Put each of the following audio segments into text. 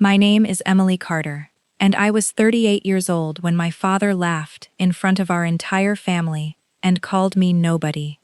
My name is Emily Carter, and I was 38 years old when my father laughed in front of our entire family and called me nobody.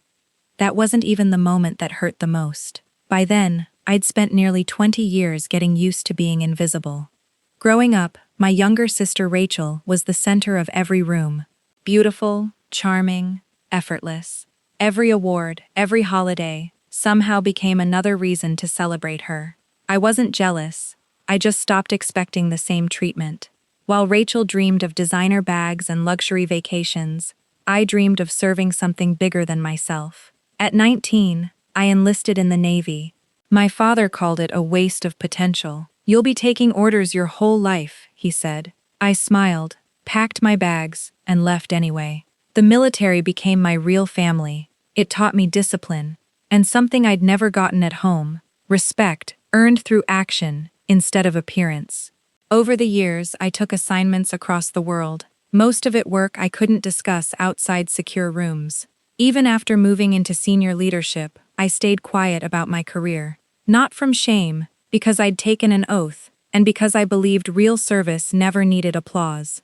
That wasn't even the moment that hurt the most. By then, I'd spent nearly 20 years getting used to being invisible. Growing up, my younger sister Rachel was the center of every room. Beautiful, charming, effortless. Every award, every holiday, somehow became another reason to celebrate her. I wasn't jealous. I just stopped expecting the same treatment. While Rachel dreamed of designer bags and luxury vacations, I dreamed of serving something bigger than myself. At 19, I enlisted in the Navy. My father called it a waste of potential. "You'll be taking orders your whole life," he said. I smiled, packed my bags, and left anyway. The military became my real family. It taught me discipline, and something I'd never gotten at home: respect, earned through action instead of appearance. Over the years, I took assignments across the world, most of it work I couldn't discuss outside secure rooms. Even after moving into senior leadership, I stayed quiet about my career. Not from shame, because I'd taken an oath, and because I believed real service never needed applause.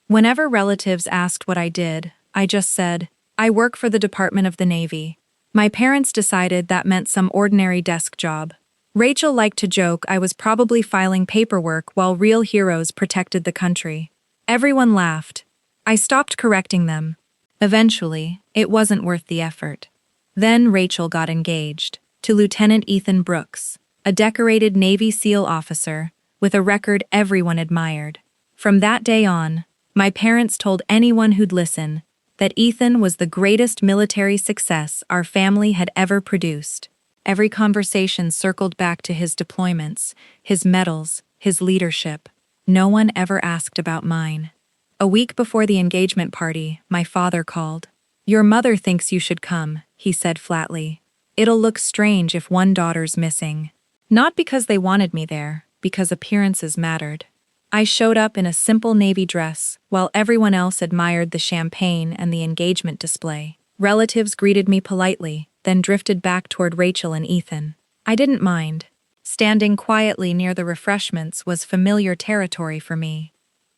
Whenever relatives asked what I did, I just said, "I work for the Department of the Navy." My parents decided that meant some ordinary desk job. Rachel liked to joke I was probably filing paperwork while real heroes protected the country. Everyone laughed. I stopped correcting them. Eventually, it wasn't worth the effort. Then Rachel got engaged to Lieutenant Ethan Brooks, a decorated Navy SEAL officer with a record everyone admired. From that day on, my parents told anyone who'd listen that Ethan was the greatest military success our family had ever produced. Every conversation circled back to his deployments, his medals, his leadership. No one ever asked about mine. A week before the engagement party, my father called. "Your mother thinks you should come," he said flatly. "It'll look strange if one daughter's missing." Not because they wanted me there, because appearances mattered. I showed up in a simple navy dress, while everyone else admired the champagne and the engagement display. Relatives greeted me politely, then drifted back toward Rachel and Ethan. I didn't mind. Standing quietly near the refreshments was familiar territory for me.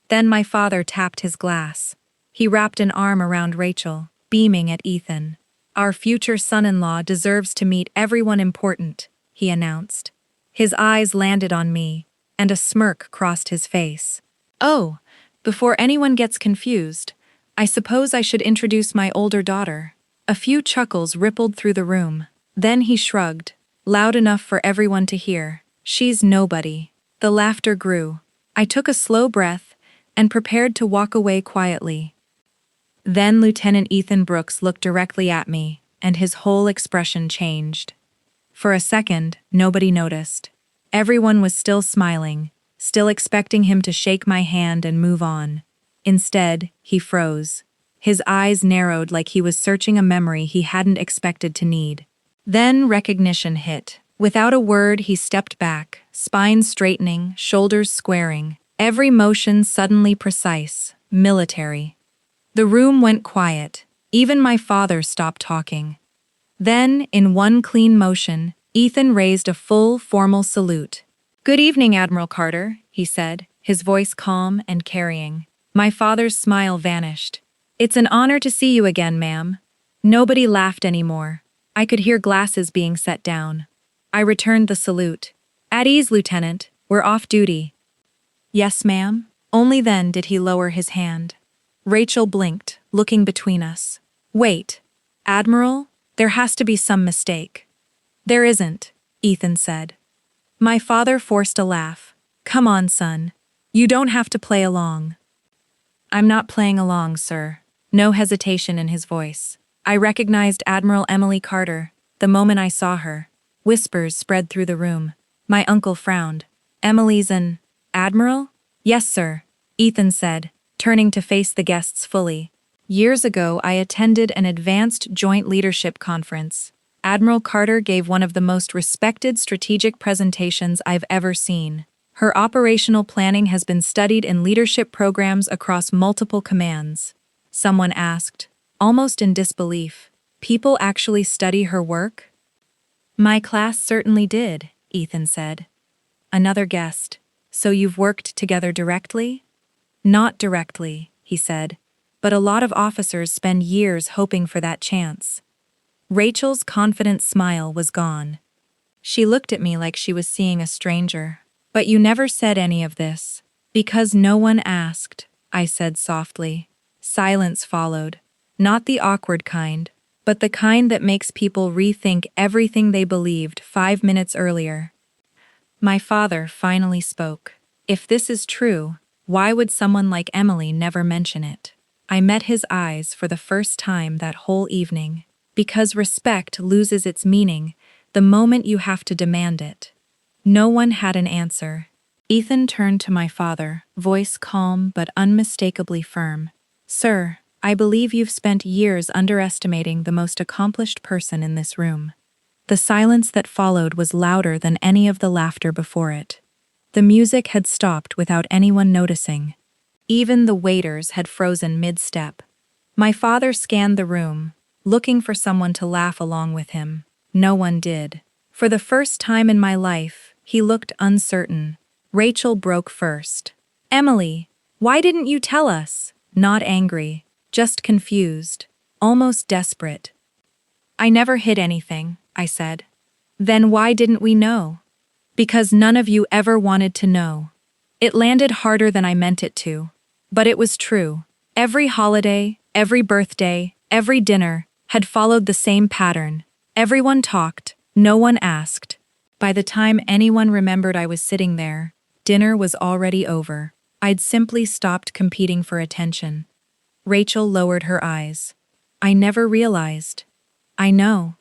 Then my father tapped his glass. He wrapped an arm around Rachel, beaming at Ethan. "Our future son-in-law deserves to meet everyone important," he announced. His eyes landed on me, and a smirk crossed his face. "Oh, before anyone gets confused, I suppose I should introduce my older daughter." A few chuckles rippled through the room. Then he shrugged, loud enough for everyone to hear. "She's nobody." The laughter grew. I took a slow breath and prepared to walk away quietly. Then Lieutenant Ethan Brooks looked directly at me, and his whole expression changed. For a second, nobody noticed. Everyone was still smiling, still expecting him to shake my hand and move on. Instead, he froze. His eyes narrowed like he was searching a memory he hadn't expected to need. Then recognition hit. Without a word, he stepped back, spine straightening, shoulders squaring, every motion suddenly precise, military. The room went quiet. Even my father stopped talking. Then, in one clean motion, Ethan raised a full, formal salute. "Good evening, Admiral Carter," he said, his voice calm and carrying. My father's smile vanished. "It's an honor to see you again, ma'am." Nobody laughed anymore. I could hear glasses being set down. I returned the salute. "At ease, Lieutenant. We're off duty." "Yes, ma'am." Only then did he lower his hand. Rachel blinked, looking between us. "Wait. Admiral? There has to be some mistake." "There isn't," Ethan said. My father forced a laugh. "Come on, son. You don't have to play along." "I'm not playing along, sir." No hesitation in his voice. I recognized Admiral Emily Carter the moment I saw her. Whispers spread through the room. My uncle frowned. "Emily's an admiral?" "Yes, sir," Ethan said, turning to face the guests fully. "Years ago, I attended an advanced joint leadership conference. Admiral Carter gave one of the most respected strategic presentations I've ever seen. Her operational planning has been studied in leadership programs across multiple commands." Someone asked, almost in disbelief, "People actually study her work?" "My class certainly did," Ethan said. Another guest. So you've worked together directly? Not directly, he said, but a lot of officers spend years hoping for that chance. Rachel's confident smile was gone. She looked at me like she was seeing a stranger. But you never said any of this. Because no one asked, I said softly. Silence followed. Not the awkward kind, but the kind that makes people rethink everything they believed 5 minutes earlier. My father finally spoke. If this is true, why would someone like Emily never mention it? I met his eyes for the first time that whole evening. Because respect loses its meaning the moment you have to demand it. No one had an answer. Ethan turned to my father, voice calm but unmistakably firm. Sir, I believe you've spent years underestimating the most accomplished person in this room. The silence that followed was louder than any of the laughter before it. The music had stopped without anyone noticing. Even the waiters had frozen mid-step. My father scanned the room, looking for someone to laugh along with him. No one did. For the first time in my life, he looked uncertain. Rachel broke first. Emily, why didn't you tell us? Not angry, just confused, almost desperate. I never hid anything, I said. Then why didn't we know? Because none of you ever wanted to know. It landed harder than I meant it to. But it was true. Every holiday, every birthday, every dinner had followed the same pattern. Everyone talked, no one asked. By the time anyone remembered I was sitting there, dinner was already over. I'd simply stopped competing for attention. Rachel lowered her eyes. I never realized. I know.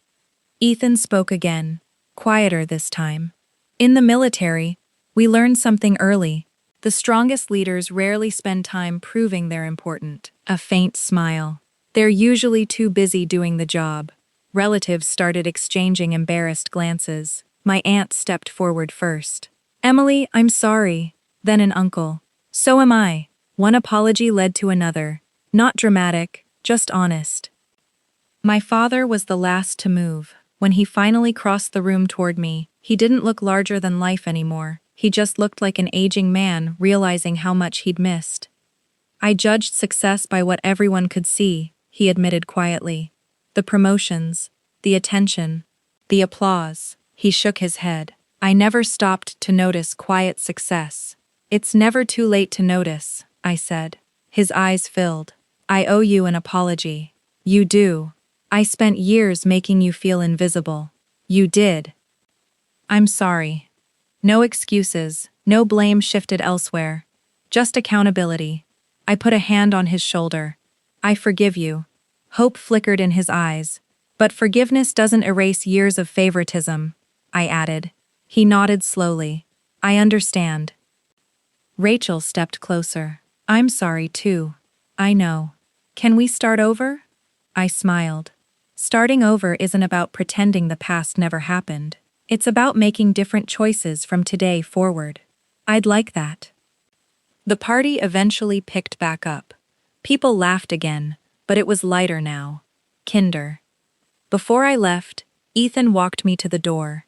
Ethan spoke again, quieter this time. In the military, we learned something early. The strongest leaders rarely spend time proving they're important. A faint smile. They're usually too busy doing the job. Relatives started exchanging embarrassed glances. My aunt stepped forward first. Emily, I'm sorry. Then an uncle. So am I. One apology led to another. Not dramatic, just honest. My father was the last to move. When he finally crossed the room toward me, he didn't look larger than life anymore. He just looked like an aging man realizing how much he'd missed. I judged success by what everyone could see, he admitted quietly. The promotions, the attention, the applause. He shook his head. I never stopped to notice quiet success. It's never too late to notice, I said. His eyes filled. I owe you an apology. You do. I spent years making you feel invisible. You did. I'm sorry. No excuses, no blame shifted elsewhere. Just accountability. I put a hand on his shoulder. I forgive you. Hope flickered in his eyes. But forgiveness doesn't erase years of favoritism, I added. He nodded slowly. I understand. Rachel stepped closer. I'm sorry too. I know. Can we start over? I smiled. Starting over isn't about pretending the past never happened. It's about making different choices from today forward. I'd like that. The party eventually picked back up. People laughed again, but it was lighter now. Kinder. Before I left, Ethan walked me to the door.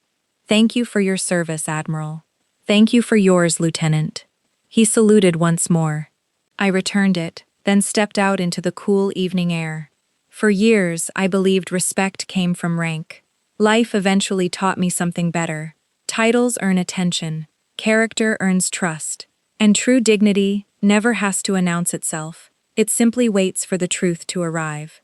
Thank you for your service, Admiral. Thank you for yours, Lieutenant. He saluted once more. I returned it, then stepped out into the cool evening air. For years, I believed respect came from rank. Life eventually taught me something better. Titles earn attention, character earns trust, and true dignity never has to announce itself. It simply waits for the truth to arrive.